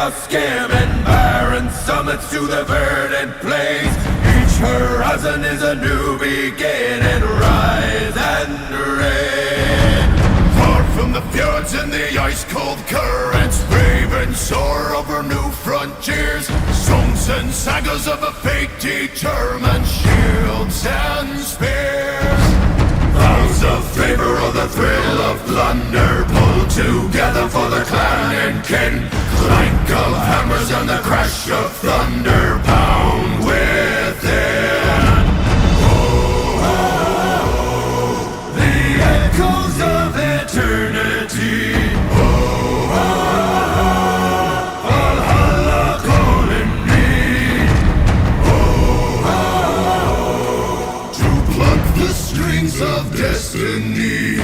chaos scamming barren summits to the verdant plains. Each horizon is a new beginning. Rise and reign. Far from the fjords and the ice-cold currents, brave and soar over new frontiers. Songs and sagas of a fate determined, shields and spears. Vows of favor or the thrill of plunder, pulled together for the clan and kin. Clank of hammers and the crash of thunder pound within. Oh, oh, the echoes of eternity. Oh, oh, Valhalla calling me. Oh, oh, to pluck the strings of destiny.